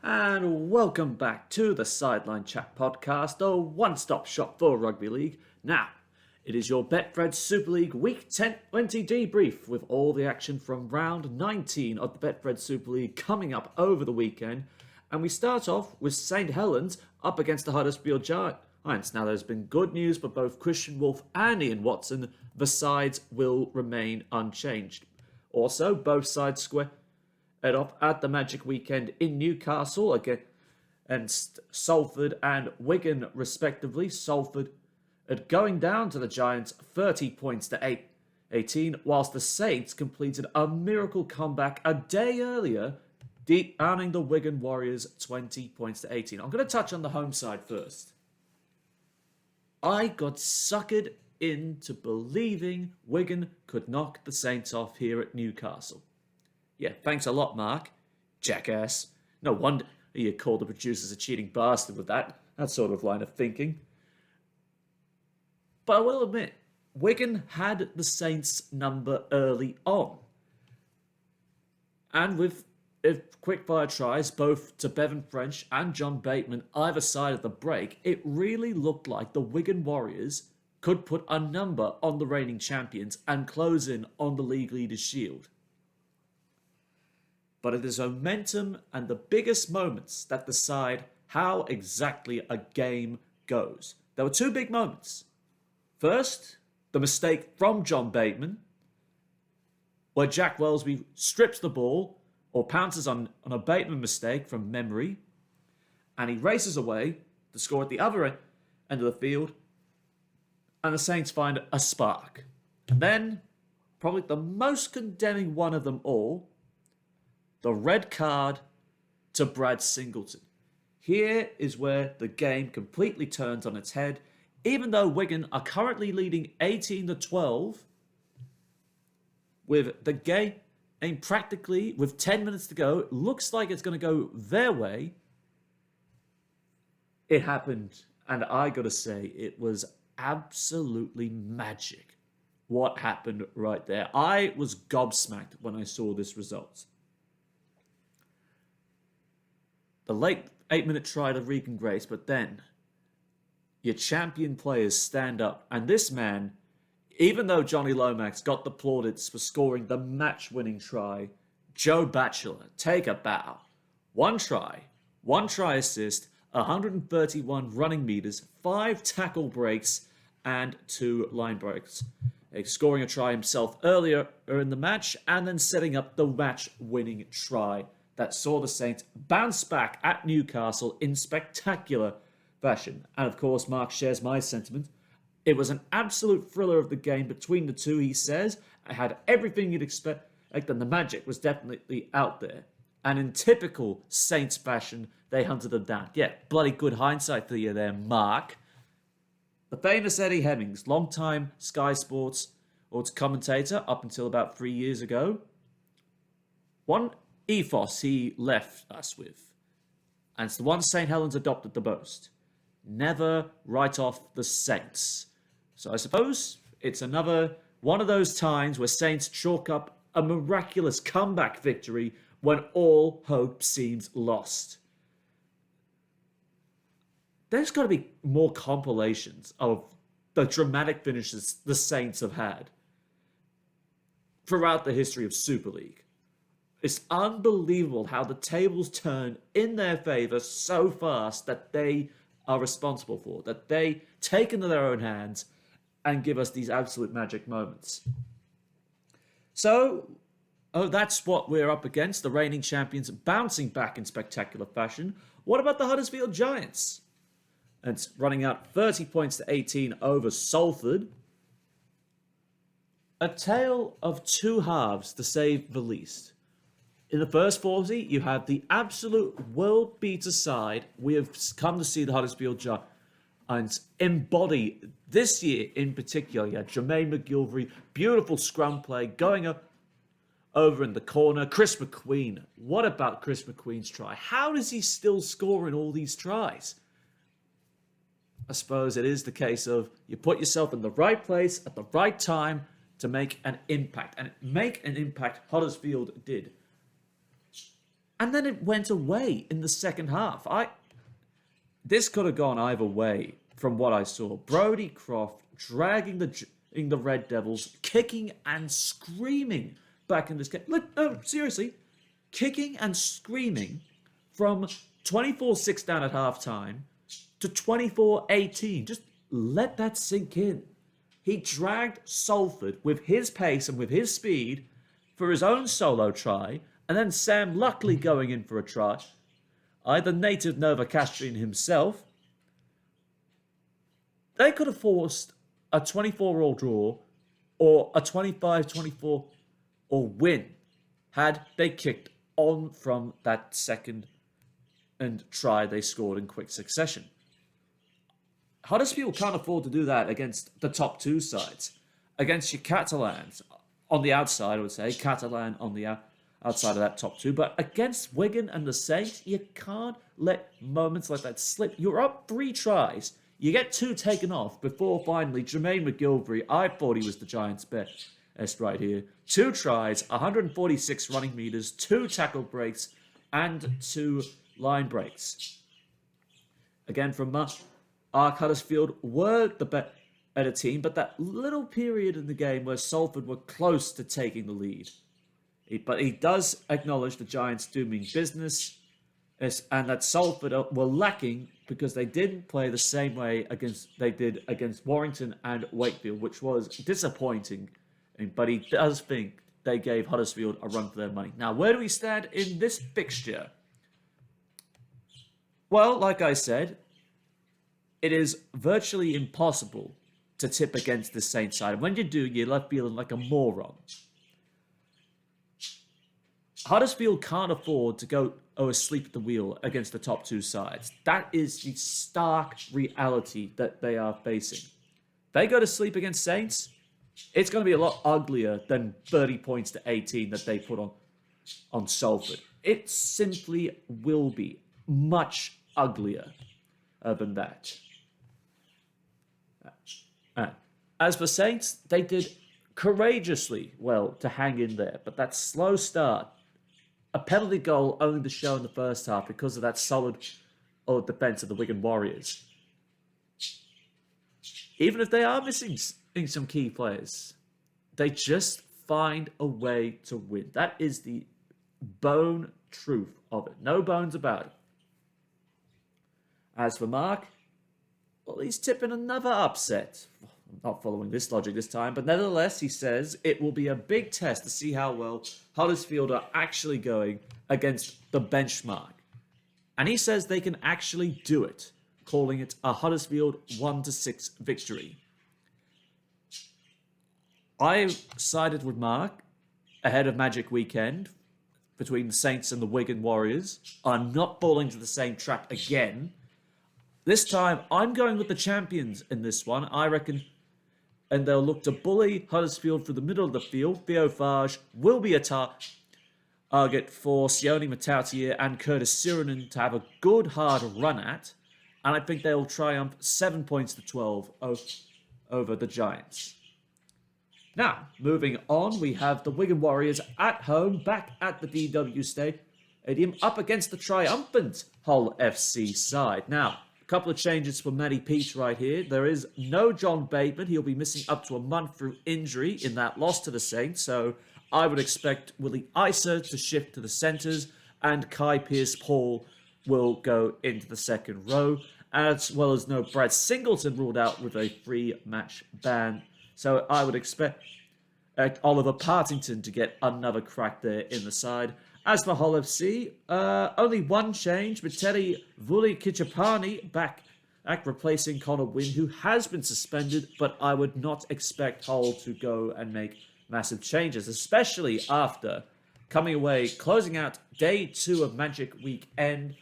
And welcome back to the Sideline Chat podcast, a one-stop shop for rugby league. Now, it is your Betfred Super League Week 10-20 debrief with all the action from round 19 of the Betfred Super League coming up over the weekend. And we start off with St Helens up against the Huddersfield Giants. Now, there's been good news for both Christian Wolf and Ian Watson. The sides will remain unchanged. Also, both sides square head off at the Magic Weekend in Newcastle against Salford and Wigan, respectively. Salford going down to the Giants 30 points to 18, whilst the Saints completed a miracle comeback a day earlier, downing the Wigan Warriors 20 points to 18. I'm going to touch on the home side first. I got suckered into believing Wigan could knock the Saints off here at Newcastle. Yeah, thanks a lot, Mark. Jackass. No wonder you called the producers a cheating bastard with that sort of line of thinking. But I will admit, Wigan had the Saints' number early on. And with quick-fire tries, both to Bevan French and John Bateman either side of the break, it really looked like the Wigan Warriors could put a number on the reigning champions and close in on the league leaders' shield. But it is momentum and the biggest moments that decide how exactly a game goes. There were two big moments. First, the mistake from John Bateman, where Jack Wellesby strips the ball or pounces on a Bateman mistake from memory, and he races away to score at the other end of the field, and the Saints find a spark. And then, probably the most condemning one of them all, the red card to Brad Singleton. Here is where the game completely turns on its head. Even though Wigan are currently leading 18-12, with the game practically with 10 minutes to go, it looks like it's going to go their way. It happened, and I got to say, it was absolutely magic what happened right there. I was gobsmacked when I saw this result. The late 8-minute try to Regan Grace, but then your champion players stand up. And this man, even though Johnny Lomax got the plaudits for scoring the match-winning try, Joe Batchelor, take a bow. One try assist, 131 running meters, 5 tackle breaks, and 2 line breaks. Scoring a try himself earlier in the match, and then setting up the match-winning try that saw the Saints bounce back at Newcastle in spectacular fashion. And of course, Mark shares my sentiment. It was an absolute thriller of the game between the two, he says. It had everything you'd expect, and the magic was definitely out there. And in typical Saints fashion, they hunted them down. Yeah, bloody good hindsight for you there, Mark. The famous Eddie Hemmings, long-time Sky Sports commentator up until about 3 years ago. One ethos he left us with, and it's the one St Helens adopted the most: never write off the Saints. So I suppose it's another one of those times where Saints chalk up a miraculous comeback victory when all hope seems lost. There's got to be more compilations of the dramatic finishes the Saints have had throughout the history of Super League. It's unbelievable how the tables turn in their favour so fast that they are responsible for, that they take into their own hands and give us these absolute magic moments. So, that's what we're up against, the reigning champions bouncing back in spectacular fashion. What about the Huddersfield Giants? And it's running out 30 points to 18 over Salford. A tale of two halves, to say the least. In the first 40, you have the absolute world-beater side we have come to see the Huddersfield Giants embody this year in particular. You had Jermaine McGilvery, beautiful scrum play, going up over in the corner. Chris McQueen. What about Chris McQueen's try? How does he still score in all these tries? I suppose it is the case of you put yourself in the right place at the right time to make an impact. And make an impact Huddersfield did. And then it went away in the second half. This could have gone either way from what I saw. Brodie Croft dragging the Red Devils, kicking and screaming back in this game. Look, no, seriously, kicking and screaming from 24-6 down at halftime to 24-18. Just let that sink in. He dragged Salford with his pace and with his speed for his own solo try, and then Sam luckily going in for a try. Either native Novocastrian himself. They could have forced a 24-all draw or a 25-24 or win had they kicked on from that second and try they scored in quick succession. Huddersfield can't afford to do that against the top two sides. Against your Catalans on the outside, I would say. Catalan on the outside of that top two. But against Wigan and the Saints, you can't let moments like that slip. You're up 3 tries. You get 2 taken off before finally Jermaine McGilvery, I thought he was the Giants' best right here. 2 tries, 146 running meters, 2 tackle breaks, and 2 line breaks. Again, from Huddersfield were the better team, but that little period in the game where Salford were close to taking the lead. But he does acknowledge the Giants do mean business, and that Salford were lacking because they didn't play the same way they did against Warrington and Wakefield, which was disappointing. But he does think they gave Huddersfield a run for their money. Now, where do we stand in this fixture? Well, like I said, it is virtually impossible to tip against the Saints side. And when you do, you're left feeling like a moron. Huddersfield can't afford to go asleep at the wheel against the top 2 sides. That is the stark reality that they are facing. They go to sleep against Saints, it's going to be a lot uglier than 30 points to 18 that they put on Salford. It simply will be much uglier than that. As for Saints, they did courageously well to hang in there, but that slow start, a penalty goal owned the show in the first half because of that solid defense of the Wigan Warriors. Even if they are missing some key players, they just find a way to win. That is the bone truth of it. No bones about it. As for Mark, well, he's tipping another upset. I'm not following this logic this time, but nevertheless, he says it will be a big test to see how well Huddersfield are actually going against the benchmark. And he says they can actually do it, calling it a Huddersfield 1-6 victory. I sided with Mark ahead of Magic Weekend between the Saints and the Wigan Warriors. I'm not falling to the same trap again. This time, I'm going with the champions in this one, I reckon. And they'll look to bully Huddersfield through the middle of the field. Theo Farge will be a target for Sione Matautier and Curtis Sirinen to have a good, hard run at. And I think they'll triumph 7 points to 12 over the Giants. Now, moving on, we have the Wigan Warriors at home, back at the DW Stadium, up against the triumphant Hull FC side. Now, a couple of changes for Matty Peach right here. There is no John Bateman. He'll be missing up to a month through injury in that loss to the Saints. So I would expect Willie Iser to shift to the centres, and Kai Pearce-Paul will go into the second row, as well as no Brad Singleton ruled out with a 3-match ban. So I would expect Oliver Partington to get another crack there in the side. As for Hull FC, only one change. Mitteri Vuli Kichapani back replacing Connor Wynn, who has been suspended, but I would not expect Hull to go and make massive changes, especially after coming away, closing out day 2 of Magic Weekend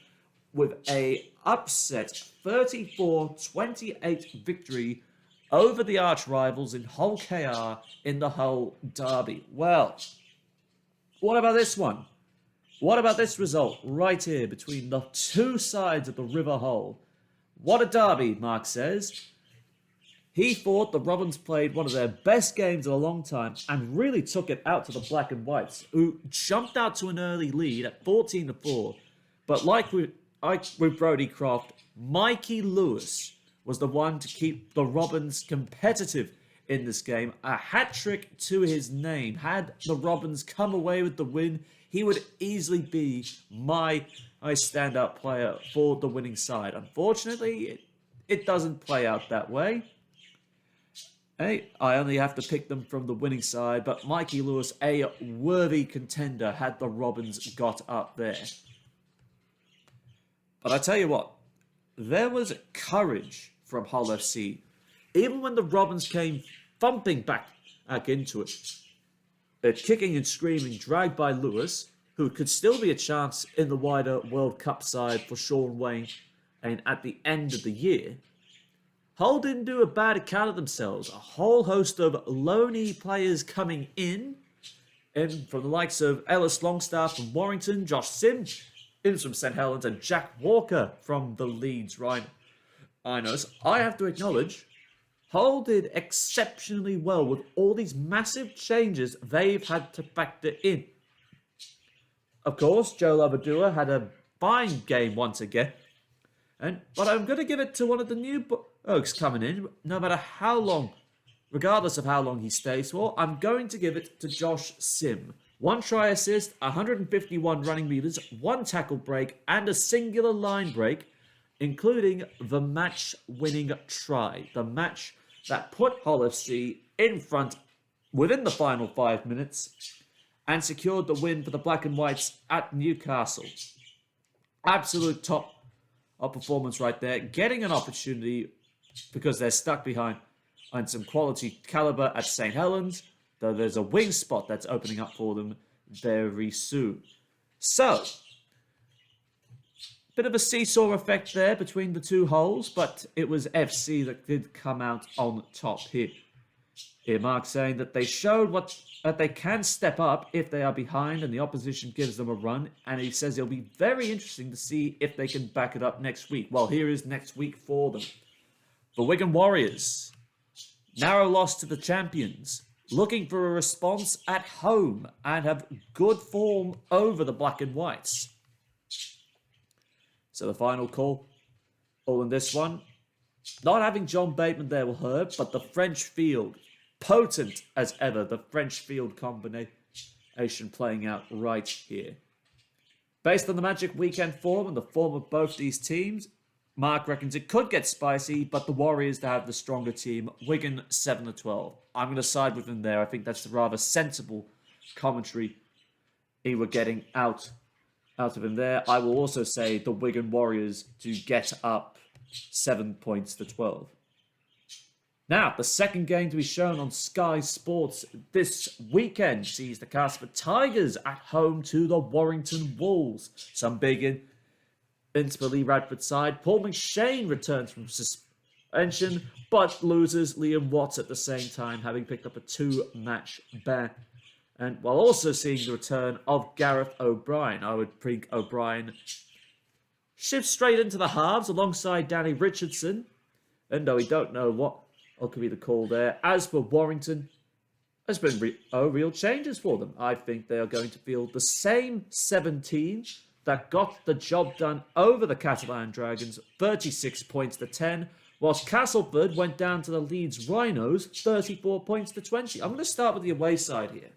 with a upset 34-28 victory over the arch rivals in Hull KR in the Hull Derby. Well, what about this one? What about this result right here between the two sides of the River Hull? What a derby, Mark says. He thought the Robins played one of their best games in a long time and really took it out to the Black and Whites, who jumped out to an early lead at 14-4. But like with Brodie Croft, Mikey Lewis was the one to keep the Robins competitive in this game. A hat-trick to his name. Had the Robins come away with the win, he would easily be my standout player for the winning side. Unfortunately, it doesn't play out that way. Hey, I only have to pick them from the winning side, but Mikey Lewis, a worthy contender, had the Robins got up there. But I tell you what, there was courage from Hull FC. Even when the Robins came thumping back into it, kicking and screaming, dragged by Lewis, who could still be a chance in the wider World Cup side for Sean Wayne and at the end of the year, Hull didn't do a bad account of themselves. A whole host of loanee players coming in, and from the likes of Ellis Longstaff from Warrington, Josh Sims from St Helens, and Jack Walker from the Leeds Rhinos. I have to acknowledge, Hull did exceptionally well with all these massive changes they've had to factor in. Of course, Joe Lavadua had a fine game once again, but I'm going to give it to one of the new Oaks coming in, no matter how long, regardless of how long he stays for. I'm going to give it to Josh Sim. 1 try assist, 151 running meters, 1 tackle break, and a singular line break, including the match-winning try. The match that put Hull FC in front within the final 5 minutes and secured the win for the Black and Whites at Newcastle. Absolute top performance right there. Getting an opportunity because they're stuck behind on some quality caliber at St Helens, though there's a wing spot that's opening up for them very soon. So, bit of a seesaw effect there between the two Hulls, but it was FC that did come out on top here. Here, Mark saying that they showed that they can step up if they are behind and the opposition gives them a run, and he says it'll be very interesting to see if they can back it up next week. Well, here is next week for them. The Wigan Warriors, narrow loss to the champions, looking for a response at home and have good form over the Black and Whites. So the final call, all in this one, not having John Bateman there will hurt, but the French field, potent as ever, the French field combination playing out right here. Based on the Magic weekend form and the form of both these teams, Mark reckons it could get spicy, but the Warriors to have the stronger team. Wigan 7-12. I'm going to side with him there. I think that's the rather sensible commentary he were getting out of him there. I will also say the Wigan Warriors to get up 7 points to 12. Now, the second game to be shown on Sky Sports this weekend sees the Casper Tigers at home to the Warrington Wolves. Some big into the Lee Radford side. Paul McShane returns from suspension, but loses Liam Watts at the same time, having picked up a 2-match ban. And while also seeing the return of Gareth O'Brien, I would think O'Brien shifts straight into the halves alongside Danny Richardson. And though we don't know what could be the call there. As for Warrington, there's been real changes for them. I think they are going to field the same 17 that got the job done over the Catalan Dragons, 36 points to 10, whilst Castleford went down to the Leeds Rhinos, 34 points to 20. I'm going to start with the away side here.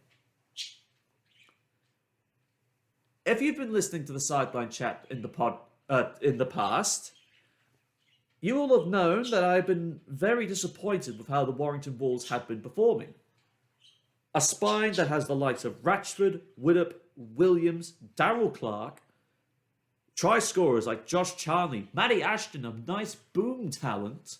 If you've been listening to the Sideline Chat in the past, you will have known that I've been very disappointed with how the Warrington Wolves have been performing. A spine that has the likes of Ratchford, Widdop, Williams, Darryl Clark, try scorers like Josh Charnley, Matty Ashton, a nice boom talent,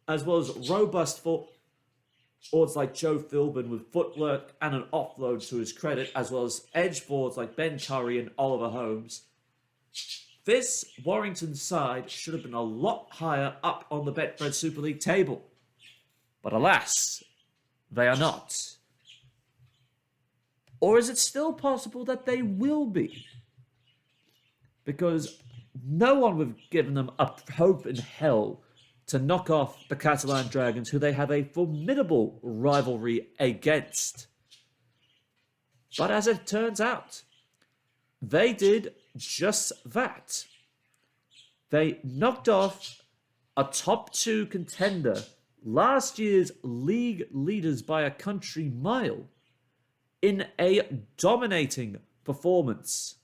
as well as robust forwards like Joe Philbin with footwork and an offload to his credit, as well as edge forwards like Ben Curry and Oliver Holmes. This Warrington side should have been a lot higher up on the Betfred Super League table. But alas, they are not. Or is it still possible that they will be? Because no one would have given them a hope in hell to knock off the Catalan Dragons, who they have a formidable rivalry against. But as it turns out, they did just that. They knocked off a top 2 contender, last year's league leaders by a country mile, in a dominating performance.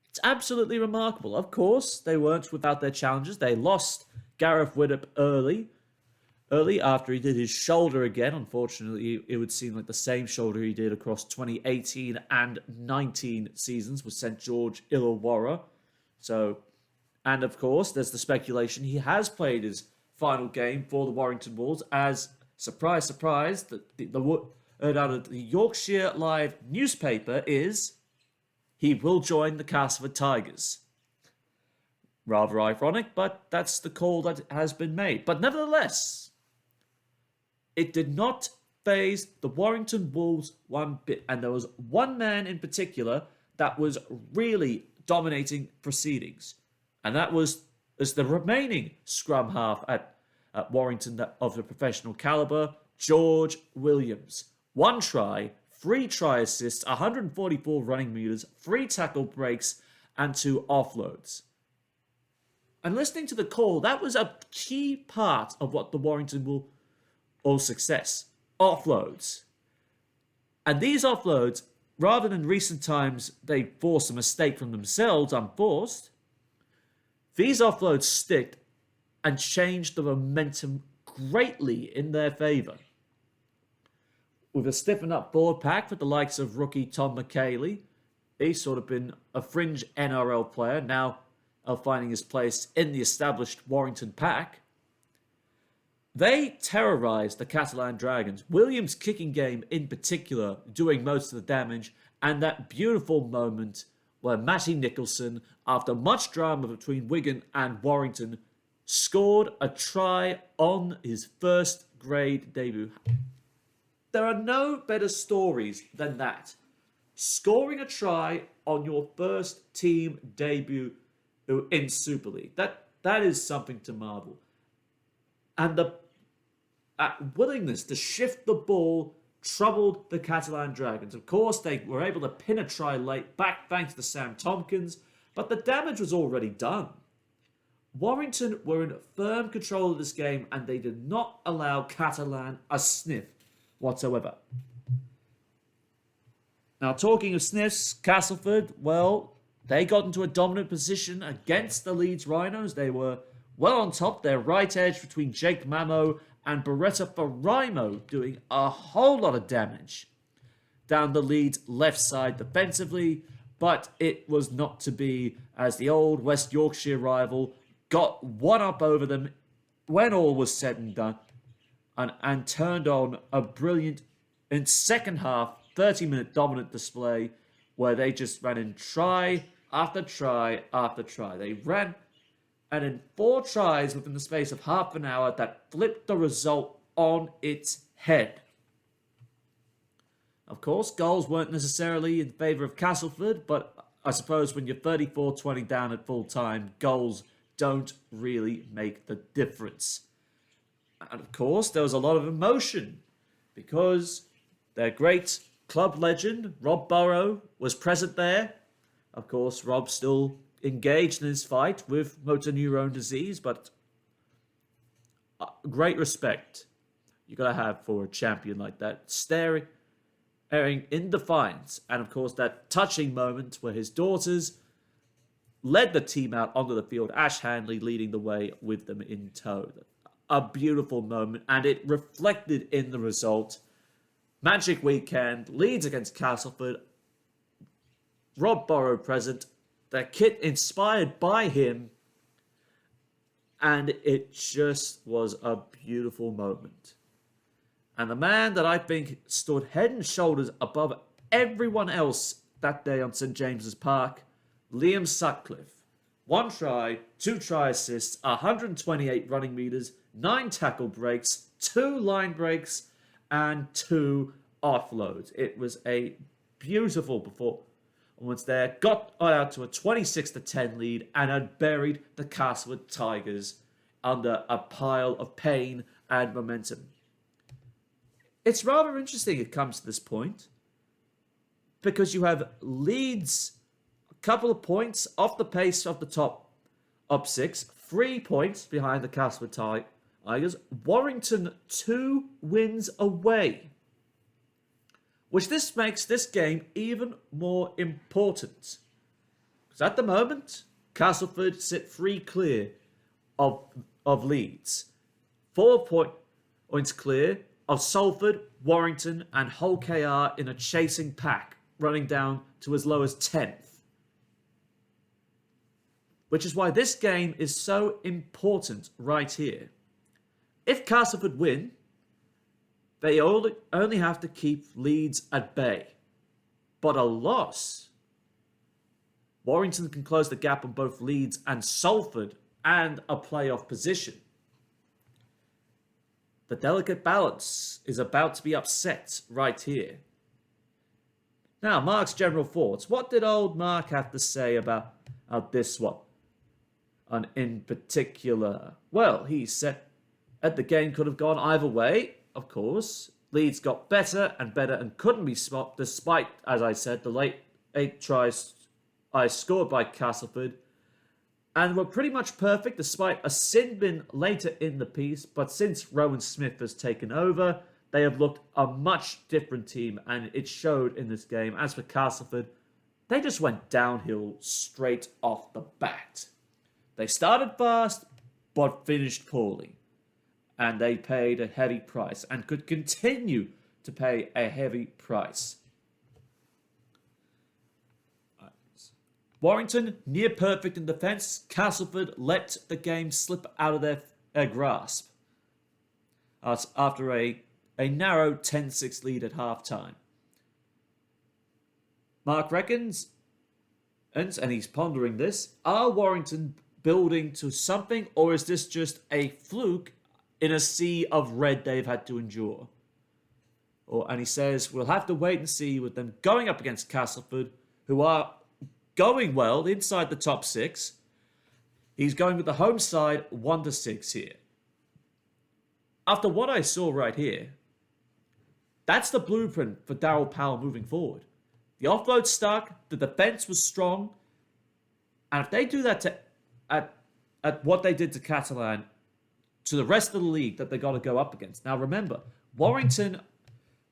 It's absolutely remarkable. Of course, they weren't without their challenges. They lost Gareth Widdop early after he did his shoulder again. Unfortunately, it would seem like the same shoulder he did across 2018 and 19 seasons with St George Illawarra. And of course, there's the speculation he has played his final game for the Warrington Wolves as, surprise, surprise, the word out of the Yorkshire Live newspaper is he will join the Castleford Tigers. Rather ironic, but that's the call that has been made. But nevertheless, it did not faze the Warrington Wolves one bit. And there was one man in particular that was really dominating proceedings. And that was the remaining scrum half at Warrington of the professional calibre, George Williams. 1 try, 3 try assists, 144 running meters, 3 tackle breaks, and 2 offloads. And listening to the call, that was a key part of what the Warrington Wolves' success. Offloads. And these offloads, rather than recent times they force a mistake from themselves unforced, these offloads stick and change the momentum greatly in their favour. With a stiffen up board pack with the likes of rookie Tom McKaylee, he's sort of been a fringe NRL player, now finding his place in the established Warrington pack. They terrorised the Catalan Dragons. Williams' kicking game in particular doing most of the damage, and that beautiful moment where Matty Nicholson, after much drama between Wigan and Warrington, scored a try on his first grade debut. There are no better stories than that. Scoring a try on your first team debut in Super League. That is something to marvel. And the willingness to shift the ball troubled the Catalan Dragons. Of course, they were able to pin a try late, back thanks to Sam Tompkins, but the damage was already done. Warrington were in firm control of this game, and they did not allow Catalan a sniff whatsoever. Now, talking of sniffs, Castleford, well, they got into a dominant position against the Leeds Rhinos. They were well on top, their right edge between Jake Mamo and Beretta Faraimo doing a whole lot of damage down the Leeds left side defensively, but it was not to be as the old West Yorkshire rival got one up over them when all was said and done and turned on a brilliant, in second half, 30-minute dominant display where they just ran in try after try after try. They ran, and in 4 tries within the space of half an hour, that flipped the result on its head. Of course, goals weren't necessarily in favour of Castleford, but I suppose when you're 34-20 down at full time, goals don't really make the difference. And of course, there was a lot of emotion because their great club legend, Rob Burrow, was present there. Of course, Rob still engaged in his fight with motor neurone disease, but great respect you got to have for a champion like that, staring in defiance. And of course, that touching moment where his daughters led the team out onto the field, Ash Handley leading the way with them in tow. A beautiful moment, and it reflected in the result. Magic weekend, Leeds against Castleford, Rob Burrow present, the kit inspired by him, and it just was a beautiful moment. And the man that I think stood head and shoulders above everyone else that day on St James's Park, Liam Sutcliffe. 1 try, 2 try assists, 128 running meters, 9 tackle breaks, 2 line breaks, and 2 offloads. It was a beautiful performance there. Got out to a 26-10 lead and had buried the Castleford Tigers under a pile of pain and momentum. It's rather interesting it comes to this point, because you have Leeds a couple of points off the pace of the top up 6, 3 points behind the Castleford Tigers, Warrington 2 wins away, which this makes this game even more important. Because at the moment, Castleford sit 3 clear of Leeds, 4 points clear of Salford, Warrington, and Hull KR in a chasing pack, running down to as low as 10th. Which is why this game is so important right here. If Castleford win, they only have to keep Leeds at bay. But a loss, Warrington can close the gap on both Leeds and Salford and a playoff position. The delicate balance is about to be upset right here. Now, Mark's general thoughts. What did old Mark have to say about this one? And in particular, well, he said that the game could have gone either way, of course. Leeds got better and couldn't be stopped, despite, as I said, the late 8 tries I scored by Castleford, and were pretty much perfect despite a sin bin later in the piece. But since Rowan Smith has taken over, they have looked a much different team, and it showed in this game. As for Castleford, they just went downhill straight off the bat. They started fast, but finished poorly, and they paid a heavy price and could continue to pay a heavy price. Warrington, near perfect in defence. Castleford let the game slip out of their grasp after a narrow 10-6 lead at half-time. Mark reckons, and he's pondering this, are Warrington building to something, or is this just a fluke in a sea of red they've had to endure? And he says, we'll have to wait and see with them going up against Castleford, who are going well inside the top 6. He's going with the home side 1-6 here. After what I saw right here, that's the blueprint for Daryl Powell moving forward. The offload stuck, the defense was strong, and if they do that at what they did to Catalan, to the rest of the league that they got to go up against. Now remember, Warrington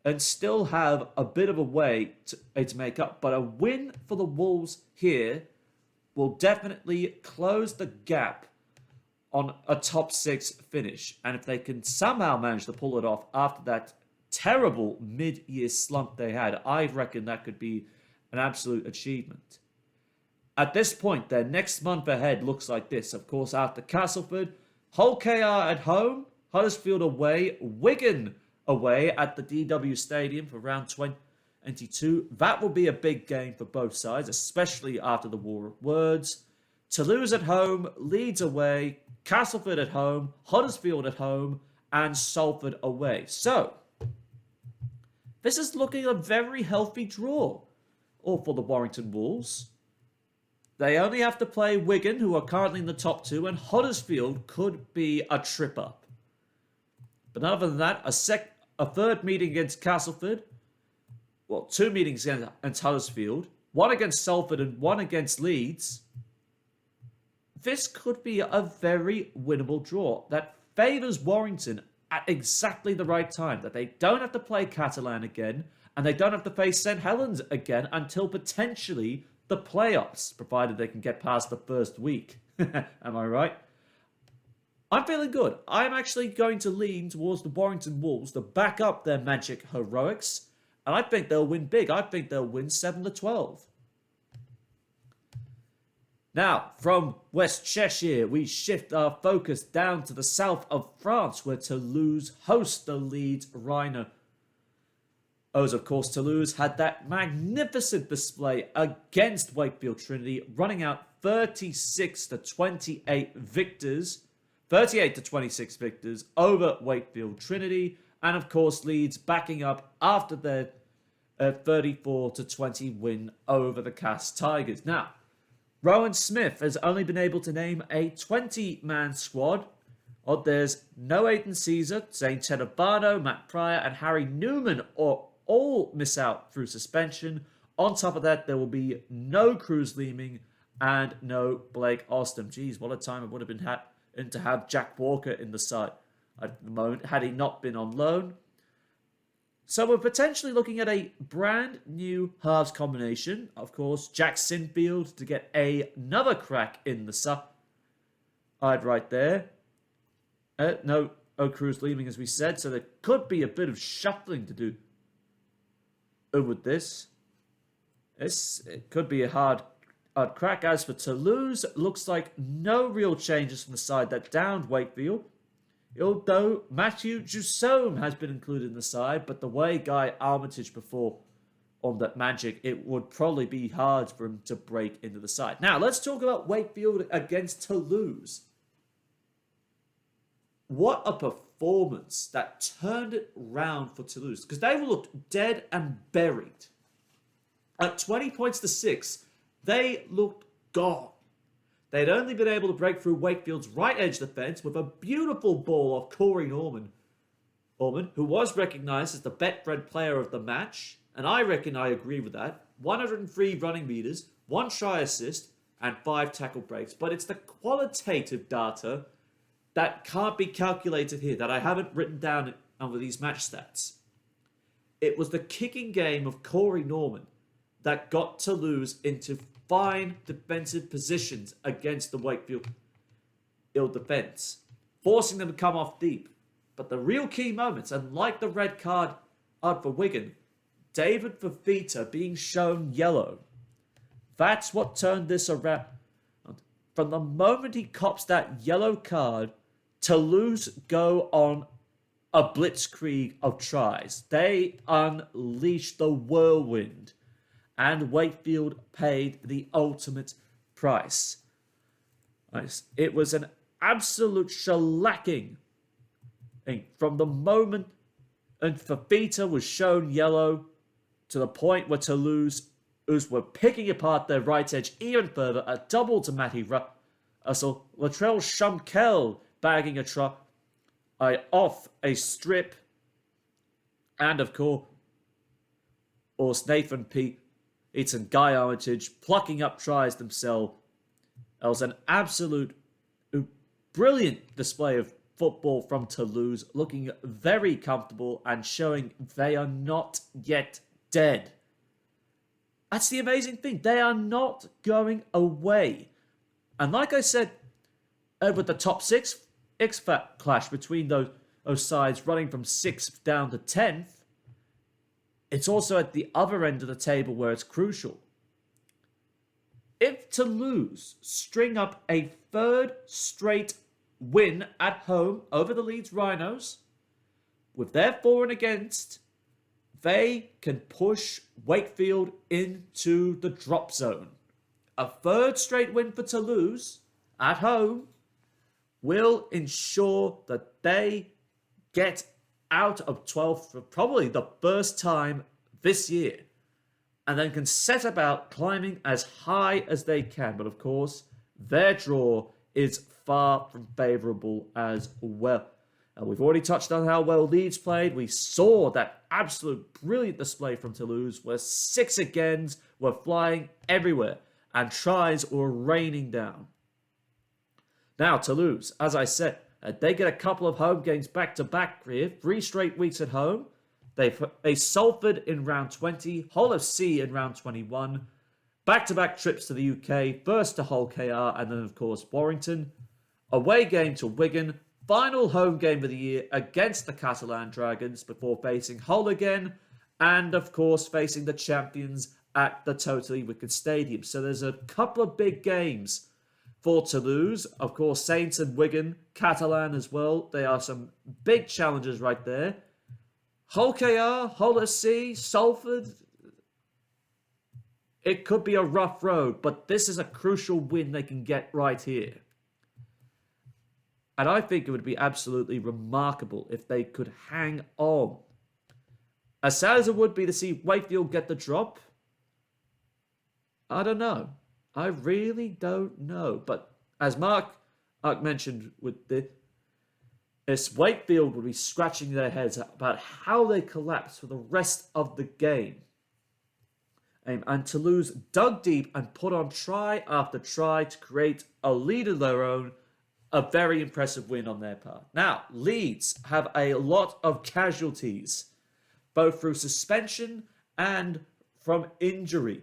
and still have a bit of a way to make up. But a win for the Wolves here will definitely close the gap on a top 6 finish. And if they can somehow manage to pull it off after that terrible mid-year slump they had, I reckon that could be an absolute achievement. At this point, their next month ahead looks like this. Of course, after Castleford, Hull KR at home, Huddersfield away, Wigan away at the DW Stadium for round 22. That will be a big game for both sides, especially after the War of Words. Toulouse at home, Leeds away, Castleford at home, Huddersfield at home, and Salford away. So, this is looking a very healthy draw for the Warrington Wolves. They only have to play Wigan, who are currently in the top 2, and Huddersfield could be a trip up. But other than that, a third meeting against Castleford, well, 2 meetings against Huddersfield, 1 against Salford and 1 against Leeds. This could be a very winnable draw that favours Warrington at exactly the right time, that they don't have to play Catalan again, and they don't have to face St Helens again until potentially the playoffs, provided they can get past the first week. Am I right? I'm feeling good. I'm actually going to lean towards the Warrington Wolves to back up their magic heroics, and I think they'll win big. I think they'll win 7-12. Now, from West Cheshire, we shift our focus down to the south of France, where Toulouse host the Leeds Rhino. Of course, Toulouse had that magnificent display against Wakefield Trinity, running out 36-28 victors. 38-26 victors over Wakefield Trinity, and of course Leeds backing up after their 34-20 win over the Cast Tigers. Now, Rowan Smith has only been able to name a 20-man squad Oh, there's no Aidan Caesar, Zane Tenabano, Matt Pryor, and Harry Newman all miss out through suspension. On top of that, there will be no Cruz Leeming and no Blake Austin. Geez, what a time it would have been to have Jack Walker in the side at the moment had he not been on loan. So we're potentially looking at a brand new halves combination. Of course, Jack Sinfield to get another crack in the side right there. No Cruz Leeming, as we said, so there could be a bit of shuffling to do with this. It could be a hard crack. As for Toulouse, looks like no real changes from the side that downed Wakefield. Although Matthew Jusome has been included in the side, but the way Guy Armitage performed on that Magic, it would probably be hard for him to break into the side. Now, let's talk about Wakefield against Toulouse. What a performance that turned it round for Toulouse, because they looked dead and buried. At 20 points to 6, they looked gone. They'd only been able to break through Wakefield's right edge defence with a beautiful ball of Corey Norman, who was recognised as the Betfred player of the match, and I reckon I agree with that. 103 running metres, 1 try assist, and 5 tackle breaks. But it's the qualitative data that can't be calculated here, that I haven't written down under these match stats. It was the kicking game of Corey Norman that got Toulouse into fine defensive positions against the Wakefield ill defence, forcing them to come off deep. But the real key moments, and like the red card for Wigan, David Fafita being shown yellow, that's what turned this around. From the moment he cops that yellow card, Toulouse go on a blitzkrieg of tries. They unleashed the whirlwind, and Wakefield paid the ultimate price. It was an absolute shellacking from the moment and Fafita was shown yellow to the point where Toulouse were picking apart their right edge even further. A double to Matty Russell. Latrell Shumkel bagging a try off a strip. And of course, Nathan Peete and Guy Armitage plucking up tries themselves. It was an absolute brilliant display of football from Toulouse, looking very comfortable and showing they are not yet dead. That's the amazing thing. They are not going away. And like I said, with the top 6 X-Factor clash between those sides running from 6th down to 10th, it's also at the other end of the table where it's crucial. If Toulouse string up a 3rd straight win at home over the Leeds Rhinos, with their for and against, they can push Wakefield into the drop zone. A 3rd straight win for Toulouse at home will ensure that they get out of 12th for probably the first time this year, and then can set about climbing as high as they can. But of course, their draw is far from favourable as well. And we've already touched on how well Leeds played. We saw that absolute brilliant display from Toulouse, where 6 agains were flying everywhere and tries were raining down. Now, Toulouse, as I said, they get a couple of home games back-to-back here. 3 straight weeks at home. They face Salford in round 20, Hull FC in round 21. Back-to-back trips to the UK, first to Hull KR, and then, of course, Warrington. Away game to Wigan. Final home game of the year against the Catalan Dragons before facing Hull again. And, of course, facing the champions at the Totally Wicked Stadium. So there's a couple of big games for Toulouse. Of course, Saints and Wigan, Catalan as well. They are some big challenges right there. Hull KR, Hull SC, Salford. It could be a rough road, but this is a crucial win they can get right here. And I think it would be absolutely remarkable if they could hang on. As sad as it would be to see Wakefield get the drop, I don't know. I really don't know. But as Mark mentioned with It's Wakefield would be scratching their heads about how they collapsed for the rest of the game. And Toulouse dug deep and put on try after try to create a lead of their own. A very impressive win on their part. Now, Leeds have a lot of casualties, both through suspension and from injury.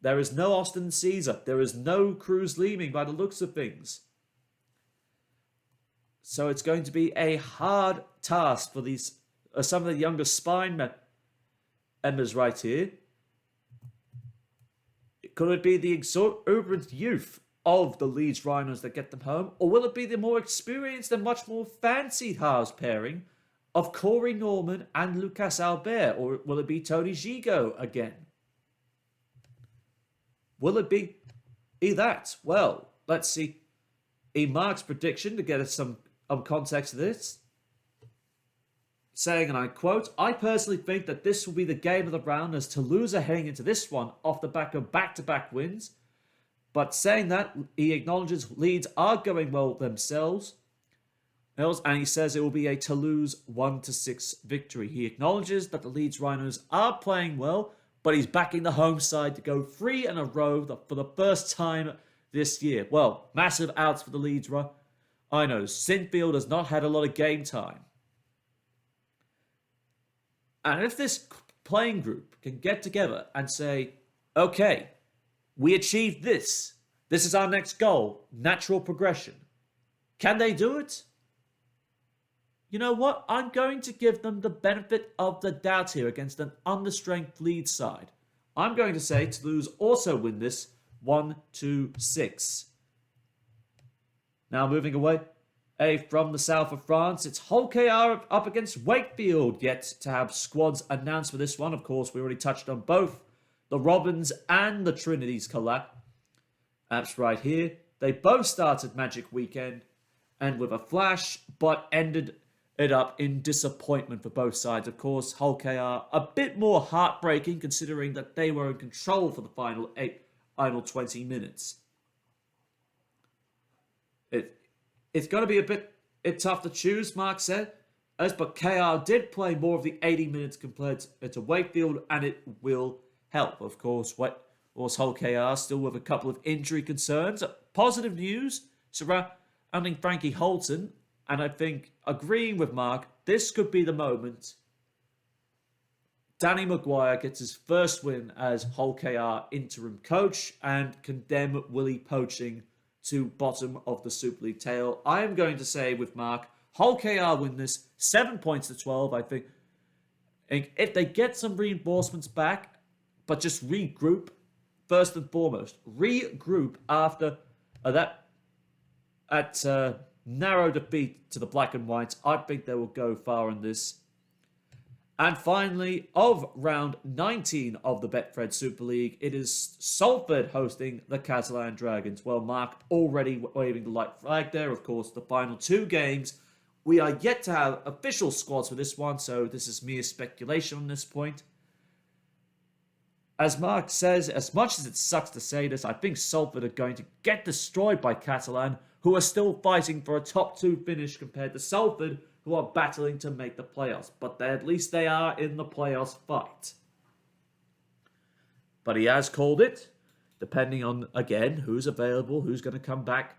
There is no Austin Caesar. There is no Cruz Leeming by the looks of things. So it's going to be a hard task for these some of the younger spine members right here. Could it be the exuberant youth of the Leeds Rhinos that get them home? Or will it be the more experienced and much more fancied halves pairing of Corey Norman and Lucas Albert? Or will it be Tony Gigot again? Will it be that? Well, let's see. Mark's prediction to get us some context to this. Saying, and I quote, I personally think that this will be the game of the round as Toulouse are heading into this one off the back of back-to-back wins. But saying that, he acknowledges Leeds are going well themselves. And he says it will be a Toulouse 1-6 victory. He acknowledges that the Leeds Rhinos are playing well, but he's backing the home side to go 3 in a row for the first time this year. Well, massive outs for the Leeds Rhinos. I know, Sinfield has not had a lot of game time. And if this playing group can get together and say, okay, we achieved this. This is our next goal. Natural progression. Can they do it? You know what? I'm going to give them the benefit of the doubt here against an understrength Leeds side. I'm going to say Toulouse also win this 1-6. Now moving away from the south of France, it's Hull KR up against Wakefield. Yet to have squads announced for this one. Of course, we already touched on both the Robins and the Trinity's collapse. Apps right here. They both started Magic Weekend and with a flash, but ended it up in disappointment for both sides. Of course, Hull KR a bit more heartbreaking considering that they were in control for the final 20 minutes. It's going to be a bit tough to choose, Mark said. But KR did play more of the 80 minutes compared to Wakefield, and it will help. Of course, Hull KR still with a couple of injury concerns. Positive news surrounding Frankie Holton, and I think, agreeing with Mark, this could be the moment Danny Maguire gets his first win as Hull KR interim coach and condemn Willie poaching to bottom of the Super League tail. I am going to say with Mark, Hull KR win this 7 points to 12. I think if they get some reinforcements back, but just regroup, first and foremost, regroup after that narrow defeat to the Black and Whites, I think they will go far in this. And finally, of round 19 of the Betfred Super League, it is Salford hosting the Catalan Dragons. Well, Mark already waving the light flag there. Of course, the final 2 games. We are yet to have official squads for this one, so this is mere speculation on this point. As Mark says, as much as it sucks to say this, I think Salford are going to get destroyed by Catalan, who are still fighting for a top 2 finish compared to Salford, who are battling to make the playoffs. But at least they are in the playoffs fight. But he has called it, depending on, again, who's available, who's going to come back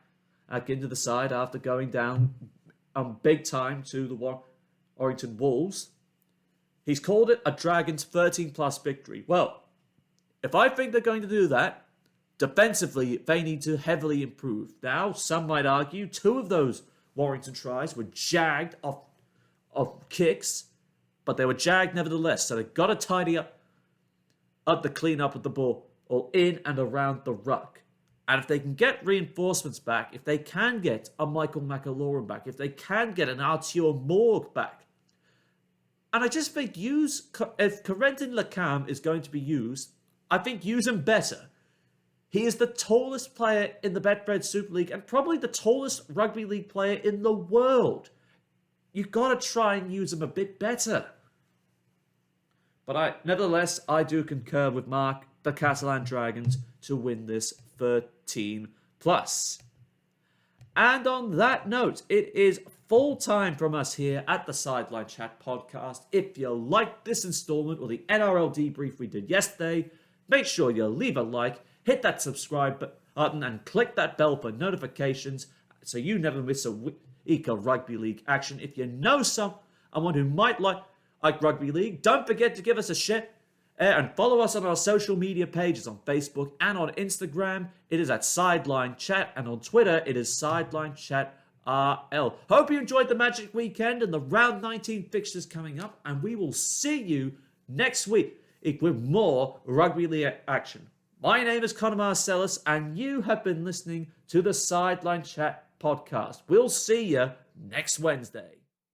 into the side after going down big time to the Warrington Wolves. He's called it a Dragons 13-plus victory. Well, if I think they're going to do that, defensively, they need to heavily improve. Now, some might argue 2 of those Warrington tries were jagged off kicks, but they were jagged nevertheless. So they've got to tidy up the cleanup of the ball all in and around the ruck. And if they can get reinforcements back, if they can get a Michael McAloran back, if they can get an Arthur Morg back, and I just think if Corentin Lacam is going to be used, I think use him better. He is the tallest player in the Betfred Super League and probably the tallest rugby league player in the world. You've got to try and use him a bit better. But nevertheless, I do concur with Mark, the Catalan Dragons, to win this 13+. And on that note, it is full time from us here at the Sideline Chat podcast. If you liked this installment or the NRL debrief we did yesterday, make sure you leave a like, hit that subscribe button, and click that bell for notifications so you never miss a week of rugby league action. If you know someone who might like rugby league, don't forget to give us a share and follow us on our social media pages on Facebook and on Instagram. It is at Sideline Chat, and on Twitter it is Sideline Chat RL. Hope you enjoyed the Magic Weekend and the round 19 fixtures coming up, and we will see you next week with more rugby league action. My name is Conor Marcellus, and you have been listening to the Sideline Chat podcast. We'll see you next Wednesday.